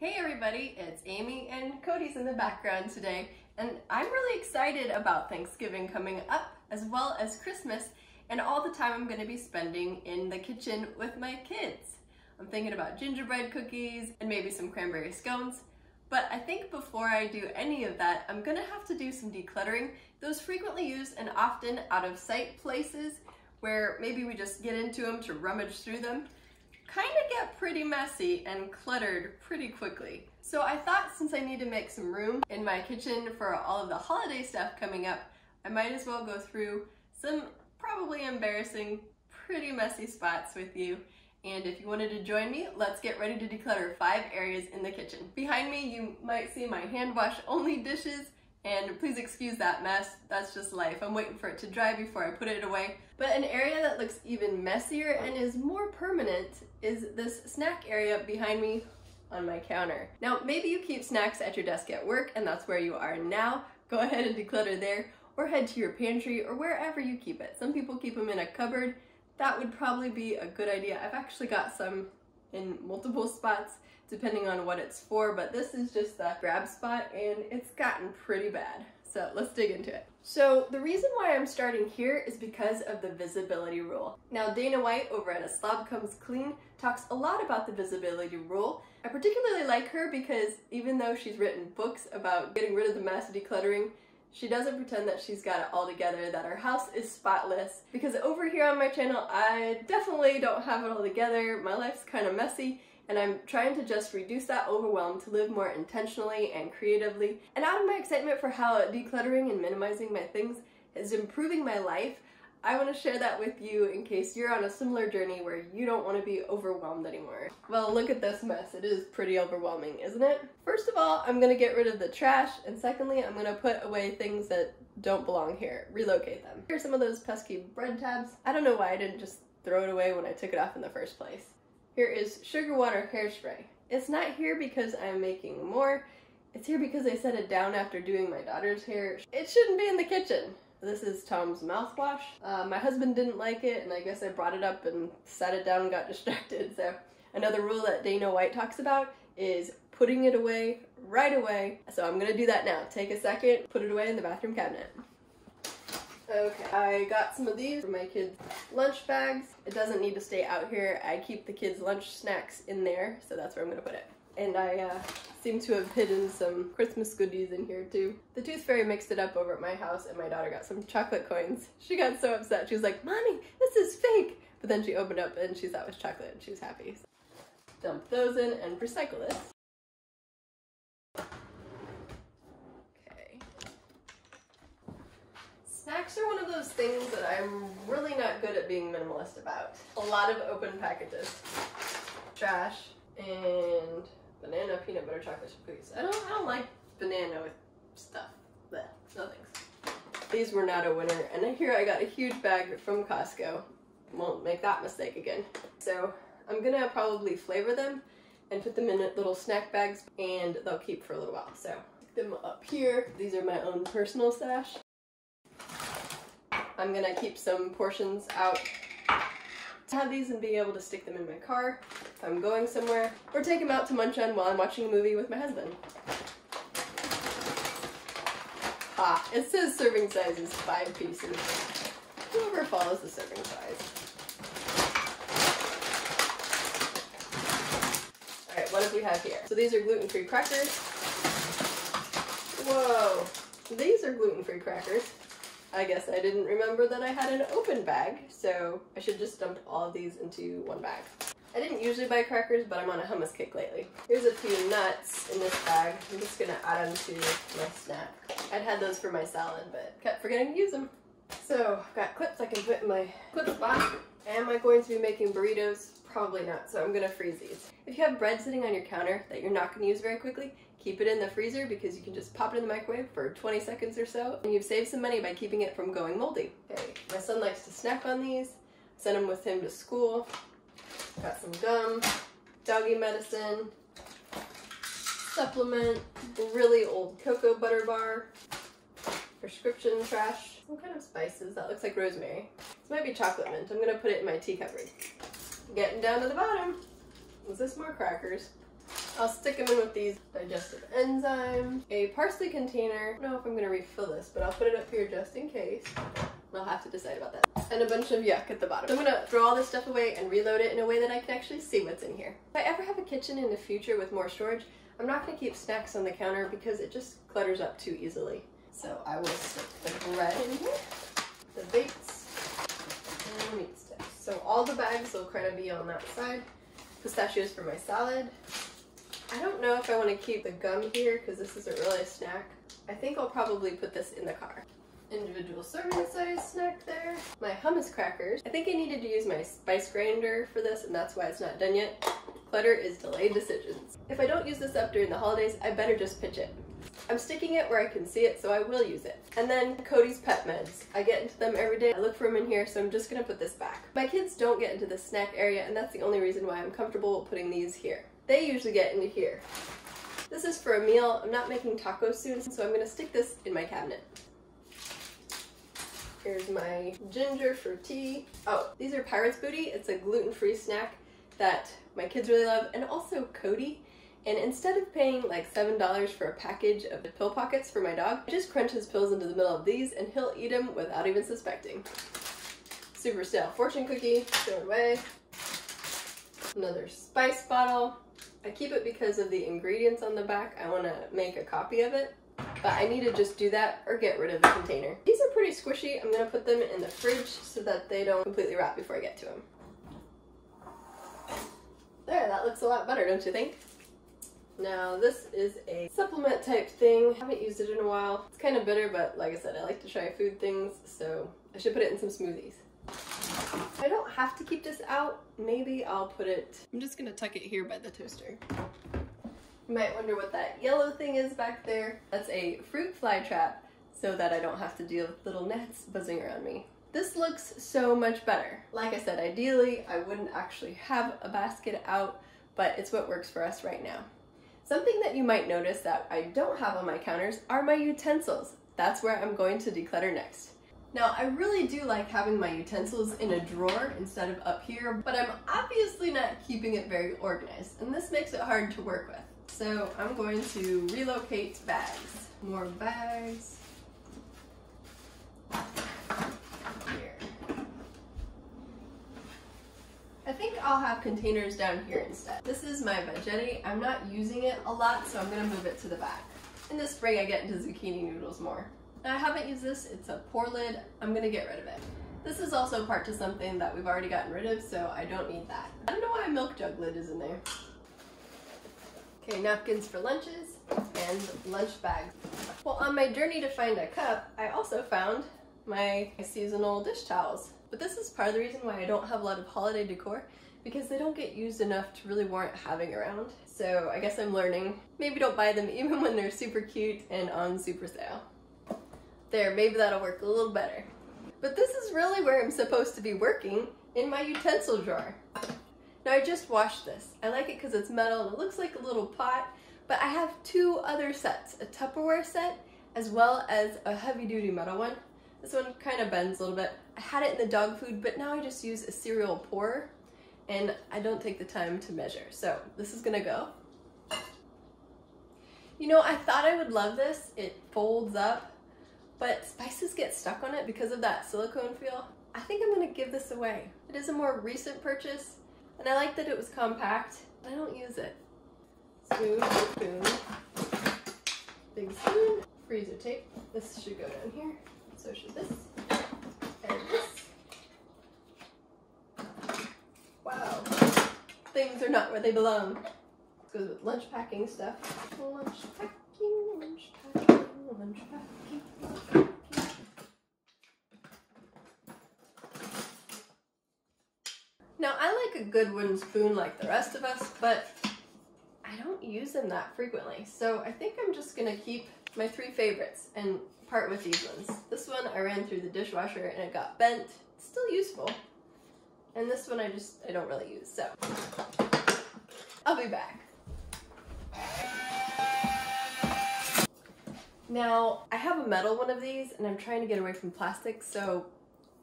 Hey everybody, it's Amy and Cody's in the background today, and I'm really excited about Thanksgiving coming up, as well as Christmas, and all the time I'm going to be spending in the kitchen with my kids. I'm thinking about gingerbread cookies and maybe some cranberry scones, but I think before I do any of that, I'm going to have to do some decluttering, those frequently used and often out of sight places where maybe we just get into them to rummage through them. Kind of get pretty messy and cluttered pretty quickly. So I thought since I need to make some room in my kitchen for all of the holiday stuff coming up, I might as well go through some probably embarrassing, pretty messy spots with you. And if you wanted to join me, let's get ready to declutter 5 areas in the kitchen. Behind me, you might see my hand wash only dishes, and please excuse that mess, that's just life. I'm waiting for it to dry before I put it away. But an area that looks even messier and is more permanent is this snack area behind me on my counter. Now, maybe you keep snacks at your desk at work and that's where you are now. Go ahead and declutter there, or head to your pantry or wherever you keep it. Some people keep them in a cupboard. That would probably be a good idea. I've actually got some in multiple spots depending on what it's for, but this is just the grab spot and it's gotten pretty bad. So let's dig into it. So the reason why I'm starting here is because of the visibility rule. Now Dana White over at A Slob Comes Clean talks a lot about the visibility rule. I particularly like her because even though she's written books about getting rid of the mess, decluttering, she doesn't pretend that she's got it all together, that her house is spotless. Because over here on my channel, I definitely don't have it all together. My life's kind of messy, and I'm trying to just reduce that overwhelm to live more intentionally and creatively. And out of my excitement for how decluttering and minimizing my things is improving my life, I want to share that with you in case you're on a similar journey where you don't want to be overwhelmed anymore. Well, look at this mess. It is pretty overwhelming, isn't it? First of all, I'm going to get rid of the trash, and secondly, I'm going to put away things that don't belong here, relocate them. Here's some of those pesky bread tabs. I don't know why I didn't just throw it away when I took it off in the first place. Here is sugar water hairspray. It's not here because I'm making more. It's here because I set it down after doing my daughter's hair. It shouldn't be in the kitchen. This is Tom's mouthwash. My husband didn't like it, and I guess I brought it up and sat it down and got distracted. So another rule that Dana White talks about is putting it away right away. So I'm gonna do that now. Take a second, put it away in the bathroom cabinet. Okay, I got some of these for my kids' lunch bags. It doesn't need to stay out here. I keep the kids' lunch snacks in there, so that's where I'm gonna put it. And I seem to have hidden some Christmas goodies in here too. The Tooth Fairy mixed it up over at my house, and my daughter got some chocolate coins. She got so upset. She was like, "Mommy, this is fake!" But then she opened up and she thought it was chocolate and she was happy. So dump those in and recycle this. Snacks are one of those things that I'm really not good at being minimalist about. A lot of open packages. Trash and banana peanut butter chocolate chip cookies. I don't like banana with stuff. Blech, no thanks. These were not a winner, and here I got a huge bag from Costco. Won't make that mistake again. So I'm gonna probably flavor them and put them in little snack bags, and they'll keep for a little while. So stick them up here. These are my own personal stash. I'm gonna keep some portions out to have these and be able to stick them in my car if I'm going somewhere, or take them out to munch on while I'm watching a movie with my husband. Ah, it says serving size is 5 pieces. Whoever follows the serving size. Alright, what do we have here? So these are gluten-free crackers. Whoa, these are gluten-free crackers. I guess I didn't remember that I had an open bag, so I should just dump all of these into one bag. I didn't usually buy crackers, but I'm on a hummus kick lately. Here's a few nuts in this bag. I'm just gonna add them to my snack. I'd had those for my salad, but kept forgetting to use them. So I've got clips I can put in my clip spot. Am I going to be making burritos? Probably not, so I'm gonna freeze these. If you have bread sitting on your counter that you're not gonna use very quickly, keep it in the freezer because you can just pop it in the microwave for 20 seconds or so, and you've saved some money by keeping it from going moldy. Okay, my son likes to snack on these. Send him with him to school. Got some gum, doggy medicine, supplement, really old cocoa butter bar, prescription trash, some kind of spices. That looks like rosemary. This might be chocolate mint. I'm gonna put it in my tea cupboard. Getting down to the bottom. Was this more crackers? I'll stick them in with these digestive enzymes, a parsley container. I don't know if I'm going to refill this, but I'll put it up here just in case. I'll have to decide about that. And a bunch of yuck at the bottom. So I'm going to throw all this stuff away and reload it in a way that I can actually see what's in here. If I ever have a kitchen in the future with more storage, I'm not going to keep snacks on the counter because it just clutters up too easily. So I will stick the bread in here, the bakes, and the meat sticks. So all the bags will kind of be on that side. Pistachios for my salad. I don't know if I want to keep the gum here because this isn't really a snack. I think I'll probably put this in the car. Individual serving size snack there. My hummus crackers. I think I needed to use my spice grinder for this and that's why it's not done yet. Clutter is delayed decisions. If I don't use this up during the holidays, I better just pitch it. I'm sticking it where I can see it, so I will use it. And then Cody's pet meds. I get into them every day. I look for them in here, so I'm just gonna put this back. My kids don't get into the snack area, and that's the only reason why I'm comfortable putting these here. They usually get into here. This is for a meal. I'm not making tacos soon, so I'm gonna stick this in my cabinet. Here's my ginger for tea. Oh, these are Pirate's Booty. It's a gluten-free snack that my kids really love, and also Cody. And instead of paying like $7 for a package of pill pockets for my dog, I just crunch his pills into the middle of these and he'll eat them without even suspecting. Super stale fortune cookie, throw it away. Another spice bottle. I keep it because of the ingredients on the back. I want to make a copy of it, but I need to just do that or get rid of the container. These are pretty squishy. I'm going to put them in the fridge so that they don't completely rot before I get to them. There, that looks a lot better, don't you think? Now this is a supplement type thing. I haven't used it in a while. It's kind of bitter, but like I said, I like to try food things, so I should put it in some smoothies. I don't have to keep this out. Maybe I'll put it... I'm just gonna tuck it here by the toaster. You might wonder what that yellow thing is back there. That's a fruit fly trap, so that I don't have to deal with little gnats buzzing around me. This looks so much better. Like I said, ideally, I wouldn't actually have a basket out, but it's what works for us right now. Something that you might notice that I don't have on my counters are my utensils. That's where I'm going to declutter next. Now, I really do like having my utensils in a drawer instead of up here, but I'm obviously not keeping it very organized, and this makes it hard to work with. So I'm going to relocate bags. More bags. Here. I think I'll have containers down here instead. This is my veggetti. I'm not using it a lot, so I'm gonna move it to the back. In the spring, I get into zucchini noodles more. Now, I haven't used this. It's a pour lid. I'm gonna get rid of it. This is also part to something that we've already gotten rid of, so I don't need that. I don't know why a milk jug lid is in there. Okay, napkins for lunches and lunch bag. Well, on my journey to find a cup, I also found my seasonal dish towels. But this is part of the reason why I don't have a lot of holiday decor, because they don't get used enough to really warrant having around. So I guess I'm learning. Maybe don't buy them even when they're super cute and on super sale. There, maybe that'll work a little better. But this is really where I'm supposed to be working, in my utensil drawer. Now I just washed this. I like it because it's metal and it looks like a little pot, but I have two other sets, a Tupperware set as well as a heavy duty metal one. This one kind of bends a little bit. I had it in the dog food, but now I just use a cereal pourer and I don't take the time to measure. So this is gonna go. You know, I thought I would love this. It folds up, but spices get stuck on it because of that silicone feel. I think I'm gonna give this away. It is a more recent purchase, and I like that it was compact. I don't use it. Spoon, big spoon, freezer tape. This should go down here. So should this, and this. Wow, things are not where they belong. This goes with lunch packing stuff. Lunch packing, lunch packing, lunch packing. Now, I like a good wooden spoon like the rest of us, but I don't use them that frequently. So I think I'm just gonna keep my three favorites and part with these ones. This one I ran through the dishwasher and it got bent. It's still useful. And this one I don't really use, so I'll be back. Now, I have a metal one of these and I'm trying to get away from plastic, so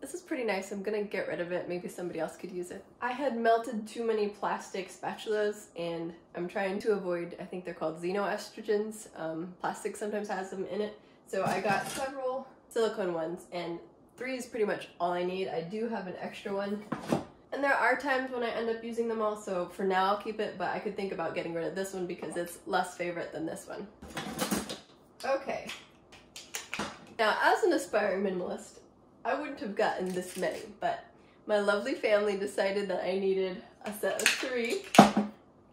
This is pretty nice. I'm gonna get rid of it. Maybe somebody else could use it. I had melted too many plastic spatulas and I'm trying to avoid, I think they're called xenoestrogens. Plastic sometimes has them in it. So I got several silicone ones and 3 is pretty much all I need. I do have an extra one. And there are times when I end up using them all, so for now I'll keep it, but I could think about getting rid of this one because it's less favorite than this one. Okay. Now, as an aspiring minimalist, I wouldn't have gotten this many, but my lovely family decided that I needed a set of 3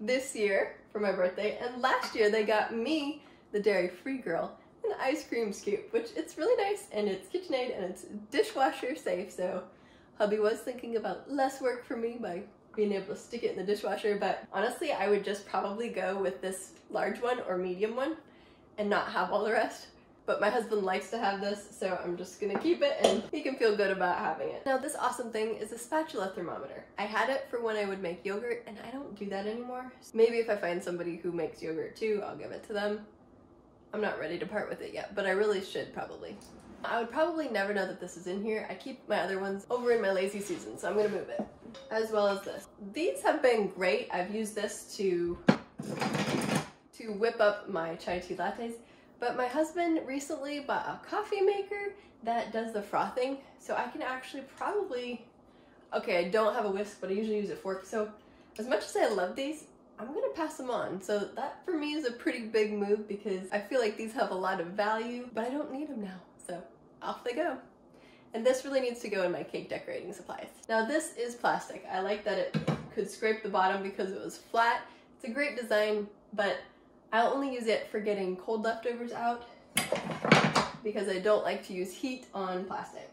this year for my birthday, and last year they got me, the dairy-free girl, an ice cream scoop, which it's really nice, and it's KitchenAid, and it's dishwasher safe, so hubby was thinking about less work for me by being able to stick it in the dishwasher, but honestly, I would just probably go with this large one or medium one and not have all the rest. But my husband likes to have this, so I'm just gonna keep it and he can feel good about having it. Now this awesome thing is a spatula thermometer. I had it for when I would make yogurt and I don't do that anymore. Maybe if I find somebody who makes yogurt too, I'll give it to them. I'm not ready to part with it yet, but I really should probably. I would probably never know that this is in here. I keep my other ones over in my lazy Susan, so I'm gonna move it. As well as this. These have been great. I've used this to whip up my chai tea lattes. But my husband recently bought a coffee maker that does the frothing, so I can actually probably, okay, I don't have a whisk, but I usually use a fork, so as much as I love these, I'm gonna pass them on. So that for me is a pretty big move because I feel like these have a lot of value, but I don't need them now, so off they go. And this really needs to go in my cake decorating supplies. Now this is plastic. I like that it could scrape the bottom because it was flat. It's a great design, but I'll only use it for getting cold leftovers out because I don't like to use heat on plastic.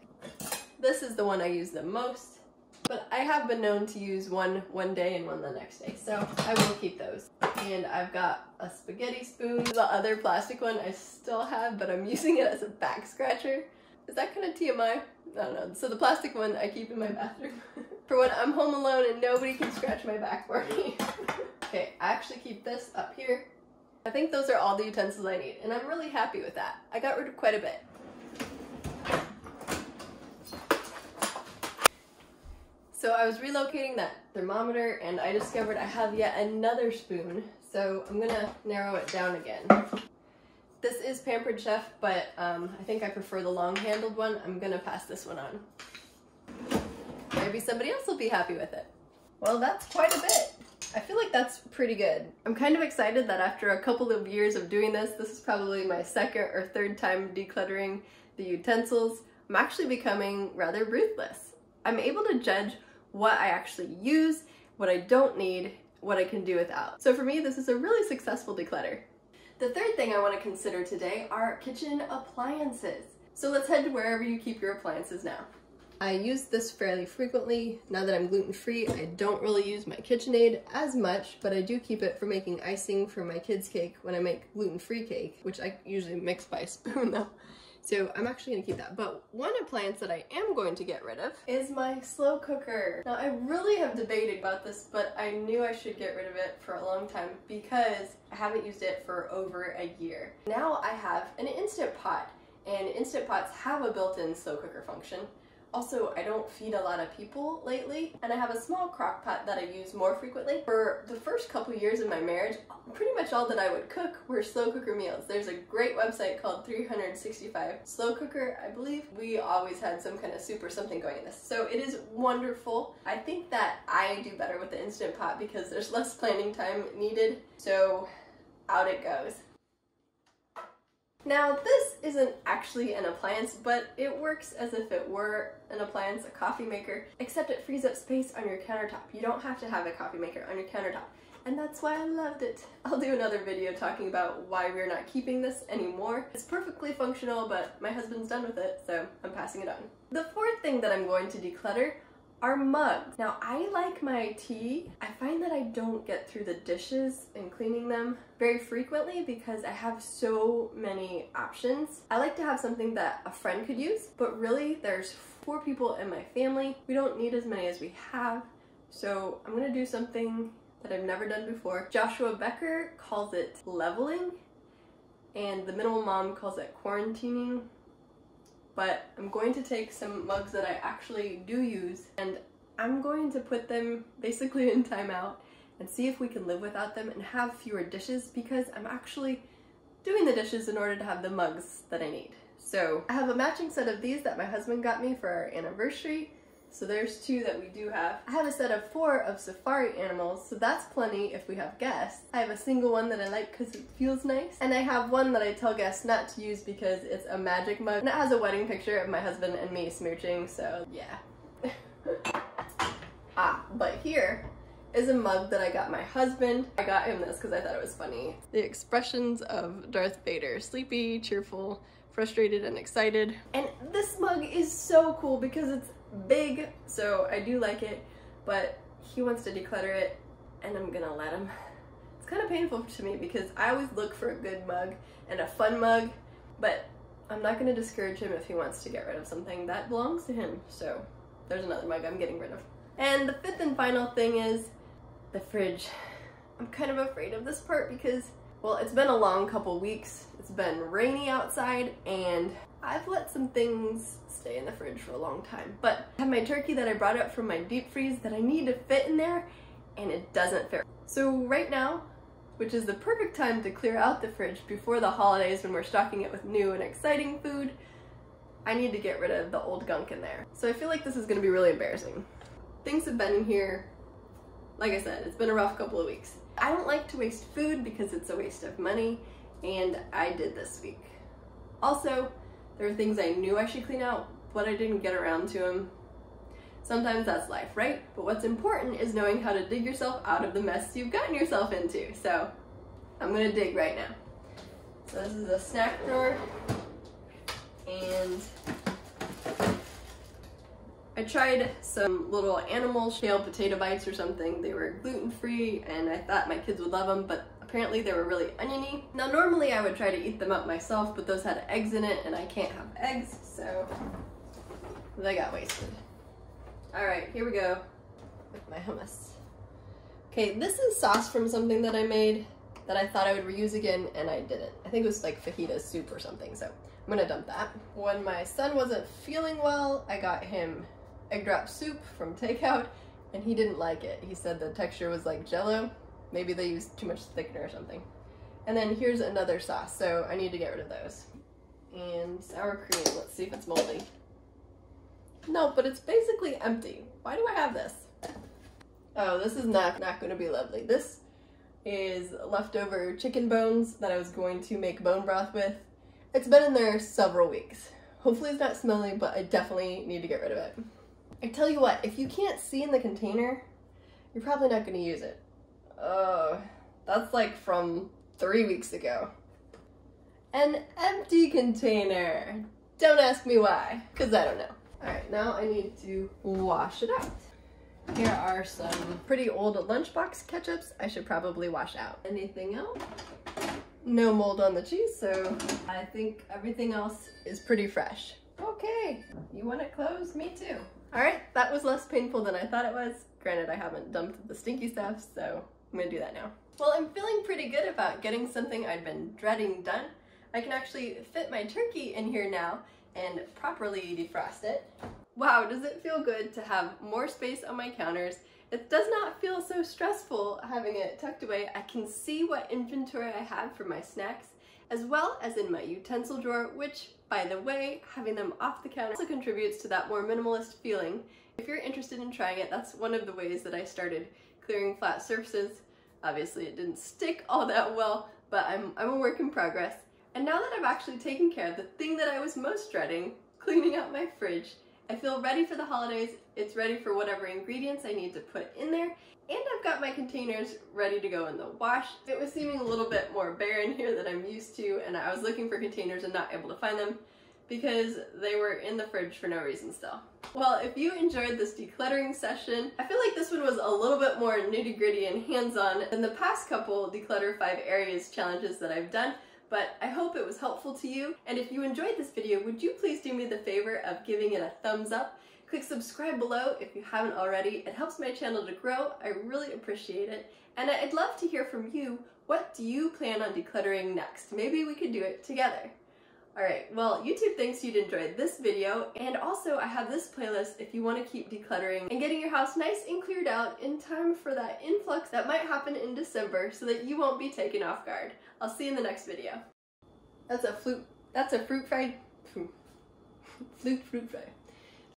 This is the one I use the most, but I have been known to use one day and one the next day, so I will keep those. And I've got a spaghetti spoon. The other plastic one I still have, but I'm using it as a back scratcher. Is that kind of TMI? I don't know. So the plastic one I keep in my bathroom for when I'm home alone and nobody can scratch my back for me. Okay, I actually keep this up here. I think those are all the utensils I need, and I'm really happy with that. I got rid of quite a bit. So I was relocating that thermometer, and I discovered I have yet another spoon, so I'm gonna narrow it down again. This is Pampered Chef, but I think I prefer the long-handled one. I'm gonna pass this one on. Maybe somebody else will be happy with it. Well, that's quite a bit. I feel like that's pretty good. I'm kind of excited that after a couple of years of doing this is probably my 2nd or 3rd time decluttering the utensils. I'm actually becoming rather ruthless. I'm able to judge what I actually use, what I don't need, what I can do without. So for me, this is a really successful declutter. The 3rd thing I want to consider today are kitchen appliances. So let's head to wherever you keep your appliances now. I use this fairly frequently. Now that I'm gluten-free, I don't really use my KitchenAid as much, but I do keep it for making icing for my kids' cake when I make gluten-free cake, which I usually mix by a spoon though. So I'm actually gonna keep that. But one appliance that I am going to get rid of is my slow cooker. Now I really have debated about this, but I knew I should get rid of it for a long time because I haven't used it for over a year. Now I have an Instant Pot, and Instant Pots have a built-in slow cooker function. Also, I don't feed a lot of people lately, and I have a small crock pot that I use more frequently. For the first couple years of my marriage, pretty much all that I would cook were slow cooker meals. There's a great website called 365 Slow Cooker, I believe. We always had some kind of soup or something going in this, so it is wonderful. I think that I do better with the Instant Pot because there's less planning time needed, so out it goes. Now, this isn't actually an appliance, but it works as if it were an appliance, a coffee maker, except it frees up space on your countertop. You don't have to have a coffee maker on your countertop, and that's why I loved it. I'll do another video talking about why we're not keeping this anymore. It's perfectly functional, but my husband's done with it, so I'm passing it on. The 4th thing that I'm going to declutter are mugs. Now, I like my tea. I find that I don't get through the dishes and cleaning them very frequently because I have so many options. I like to have something that a friend could use, but really there's 4 people in my family. We don't need as many as we have, so I'm gonna do something that I've never done before. Joshua Becker calls it leveling, and the Minimal Mom calls it quarantining. but I'm going to take some mugs that I actually do use and I'm going to put them basically in timeout and see if we can live without them and have fewer dishes, because I'm actually doing the dishes in order to have the mugs that I need. So I have a matching set of these that my husband got me for our anniversary. So there's 2 that we do have. I have a set of 4 of safari animals, so that's plenty if we have guests. I have a single one that I like because it feels nice. And I have one that I tell guests not to use because it's a magic mug. And it has a wedding picture of my husband and me smooching, so yeah. But here is a mug that I got my husband. I got him this because I thought it was funny. The expressions of Darth Vader: sleepy, cheerful, frustrated, and excited. And this mug is so cool because it's big, so I do like it, but he wants to declutter it and I'm gonna let him. It's kind of painful to me because I always look for a good mug and a fun mug, but I'm not gonna discourage him if he wants to get rid of something that belongs to him. So there's another mug I'm getting rid of. And the 5th and final thing is the fridge. I'm kind of afraid of this part because, well, it's been a long couple weeks. It's been rainy outside and I've let some things stay in the fridge for a long time. But I have my turkey that I brought up from my deep freeze that I need to fit in there and it doesn't fit. So right now, which is the perfect time to clear out the fridge before the holidays when we're stocking it with new and exciting food, I need to get rid of the old gunk in there. So I feel like this is gonna be really embarrassing. Things have been in here, like I said, it's been a rough couple of weeks. I don't like to waste food because it's a waste of money, and I did this week. Also, there are things I knew I should clean out, but I didn't get around to them. Sometimes that's life, right? But what's important is knowing how to dig yourself out of the mess you've gotten yourself into. So I'm gonna dig right now. So this is a snack drawer, and I tried some little animal shell potato bites or something. They were gluten-free and I thought my kids would love them, but apparently they were really oniony. Now normally I would try to eat them up myself, but those had eggs in it and I can't have eggs, so they got wasted. All right, here we go with my hummus. Okay, this is sauce from something that I made that I thought I would reuse again and I didn't. I think it was like fajita soup or something, so I'm gonna dump that. When my son wasn't feeling well, I got him egg drop soup from takeout and he didn't like it. He said the texture was like Jell-O. Maybe they used too much thickener or something. And then here's another sauce, so I need to get rid of those. And sour cream, let's see if it's moldy. No, but it's basically empty. Why do I have this? Oh, this is not gonna be lovely. This is leftover chicken bones that I was going to make bone broth with. It's been in there several weeks. Hopefully it's not smelly, but I definitely need to get rid of it. I tell you what, if you can't see in the container, you're probably not gonna use it. Oh, that's like from 3 weeks ago. An empty container. Don't ask me why, because I don't know. All right, now I need to wash it out. Here are some pretty old lunchbox ketchups I should probably wash out. Anything else? No mold on the cheese, so I think everything else is pretty fresh. Okay, you want it closed? Me too. All right, that was less painful than I thought it was. Granted, I haven't dumped the stinky stuff, so I'm gonna do that now. Well, I'm feeling pretty good about getting something I'd been dreading done. I can actually fit my turkey in here now and properly defrost it. Wow, does it feel good to have more space on my counters. It does not feel so stressful having it tucked away. I can see what inventory I have for my snacks, as well as in my utensil drawer, which, by the way, having them off the counter also contributes to that more minimalist feeling. If you're interested in trying it, that's one of the ways that I started clearing flat surfaces. Obviously it didn't stick all that well, but I'm a work in progress. And now that I've actually taken care of the thing that I was most dreading, cleaning out my fridge, I feel ready for the holidays. It's ready for whatever ingredients I need to put in there, and I've got my containers ready to go in the wash. It was seeming a little bit more barren here than I'm used to, and I was looking for containers and not able to find them because they were in the fridge for no reason still. Well, if you enjoyed this decluttering session, I feel like this one was a little bit more nitty-gritty and hands-on than the past couple Declutter 5 Areas challenges that I've done, but I hope it was helpful to you. And if you enjoyed this video, would you please do me the favor of giving it a thumbs up? Click subscribe below if you haven't already. It helps my channel to grow. I really appreciate it. And I'd love to hear from you. What do you plan on decluttering next? Maybe we could do it together. Alright, well, YouTube thinks you'd enjoy this video, and also I have this playlist if you want to keep decluttering and getting your house nice and cleared out in time for that influx that might happen in December so that you won't be taken off guard. I'll see you in the next video. That's a fruit fry.